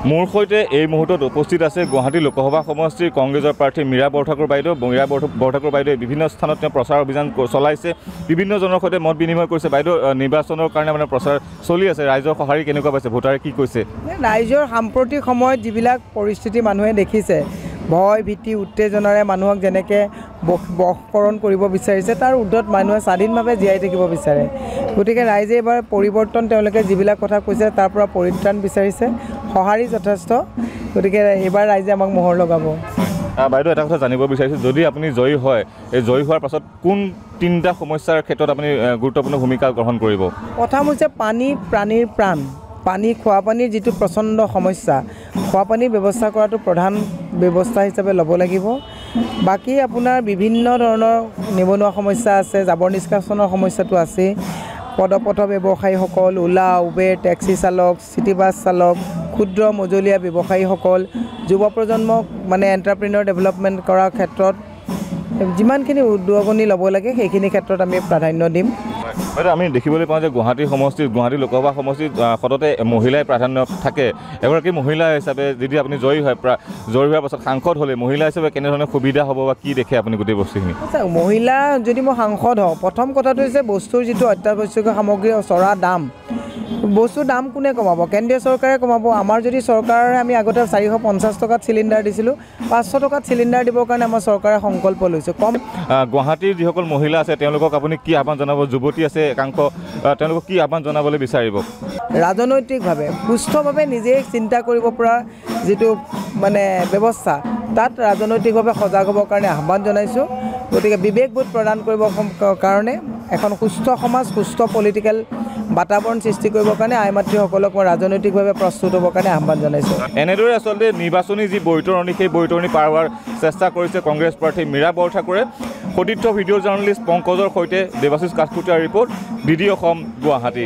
মোৰ সৈতে এই মুহূৰ্তত উপস্থিত আছে গুৱাহাটী লোকসভা সমষ্টিৰ কংগ্ৰেছৰ প্ৰাৰ্থী মীৰা বৰঠাকুৰ বাইদেউ। মীৰা বৰঠাকুৰ বাইদেৱে বিভিন্ন স্থানত তেওঁ প্ৰচাৰ অভিযান চলাইছে, বিভিন্নজনৰ সৈতে মত বিনিময় কৰিছে। বাইদেউ, নিৰ্বাচনৰ কাৰণে মানে প্ৰচাৰ চলি আছে, ৰাইজৰ সঁহাৰি কেনেকুৱা পাইছে, ভোটাৰে কি কৈছে? ৰাইজৰ সাম্প্ৰতিক সময়ত যিবিলাক পৰিস্থিতি মানুহে দেখিছে, ভয় ভীতি উত্তেজনাৰে মানুহক যেনেকৈ বশকৰণ কৰিব বিচাৰিছে, তাৰ ঊৰ্ধত মানুহে স্বাধীনভাৱে জীয়াই থাকিব বিচাৰে। গতিকে ৰাইজে এইবাৰ পৰিৱৰ্তন, তেওঁলোকে যিবিলাক কথা কৈছে তাৰ পৰা পৰিত্ৰাণ বিচাৰিছে, সঁহাৰি যথেষ্ট। গতিকে এইবাৰ ৰাইজে আমাক মোহৰ লগাব। বাইদেউ, এটা কথা জানিব বিচাৰিছোঁ, যদি আপুনি জয়ী হয়, এই জয়ী হোৱাৰ পাছত কোন তিনিটা সমস্যাৰ ক্ষেত্ৰত আপুনি গুৰুত্বপূৰ্ণ ভূমিকা গ্ৰহণ কৰিব? প্ৰথম হৈছে পানী, প্ৰাণীৰ প্ৰাণ। পানী, খোৱা পানীৰ যিটো প্ৰচণ্ড সমস্যা, খোৱা পানীৰ ব্যৱস্থা কৰাটো প্ৰধান ব্যৱস্থা হিচাপে ল'ব লাগিব। বাকী আপোনাৰ বিভিন্ন ধৰণৰ নিবনুৱা সমস্যা আছে, জাবৰ নিষ্কাশনৰ সমস্যাটো আছেই। পদপথ ব্যৱসায়ীসকল, ওলা, উবেৰ, টেক্সি চালক, চিটি বাছ চালক, ক্ষুদ্ৰ মজলীয়া ব্যৱসায়ীসকল, যুৱ প্ৰজন্মক মানে এণ্টাৰপ্ৰিনৰ ডেভেলপমেণ্ট কৰাৰ ক্ষেত্ৰত যিমানখিনি উদ্যোগনি ল'ব লাগে সেইখিনি ক্ষেত্ৰত আমি প্ৰাধান্য দিম। বাইদেউ, আমি দেখিবলৈ পাওঁ যে গুৱাহাটী লোকসভা সমষ্টিত সততে মহিলাই প্ৰাধান্য থাকে। এগৰাকী মহিলা হিচাপে যদি আপুনি জয়ী হোৱাৰ পাছত সাংসদ হ'লে মহিলা হিচাপে কেনেধৰণে সুবিধা হ'ব বা কি দেখে আপুনি গোটেই বস্তুখিনি? মহিলা যদি মই সাংসদ হওঁ, প্ৰথম কথাটো হৈছে বস্তুৰ যিটো অত্যাৱশ্যকীয় সামগ্ৰীৰ চৰা দাম, বস্তুৰ দাম কোনে কমাব? কেন্দ্ৰীয় চৰকাৰে কমাব। আমাৰ যদি চৰকাৰে, আমি আগতে 450 টকাত চিলিণ্ডাৰ দিছিলোঁ, 500 টকাত চিলিণ্ডাৰ দিবৰ কাৰণে আমাৰ চৰকাৰে সংকল্প লৈছে। গুৱাহাটীৰ যিসকল মহিলা আছে তেওঁলোকক আপুনি কি আহ্বান জনাব? যুৱতী আছে একাংশ, তেওঁলোকক কি আহ্বান জনাবলৈ বিচাৰিব? ৰাজনৈতিকভাৱে সুস্থভাৱে নিজেই চিন্তা কৰিব পৰা যিটো মানে ব্যৱস্থা, তাত ৰাজনৈতিকভাৱে সজাগ হ'বৰ কাৰণে আহ্বান জনাইছোঁ। গতিকে বিবেকবোধ প্ৰদান কৰিবৰ কাৰণে এখন সুস্থ সমাজ, সুস্থ পলিটিকেল বাতাবৰণ সৃষ্টি কৰিবৰ কাৰণে আই মাতৃসকলক মই ৰাজনৈতিকভাৱে প্ৰস্তুত হ'বৰ কাৰণে আহ্বান জনাইছোঁ। এনেদৰে আচলতে নিৰ্বাচনী যি বৈতৰণি, সেই বৈতৰণি পাৰ হোৱাৰ চেষ্টা কৰিছে কংগ্ৰেছ প্ৰাৰ্থী মীৰা বৰঠাকুৰে। সতীৰ্থ ভিডিঅ' জাৰ্নেলিষ্ট পংকজৰ সৈতে দেৱাশিষ কাঠপুতীয়াৰ ৰিপৰ্ট, DD অসম, গুৱাহাটী।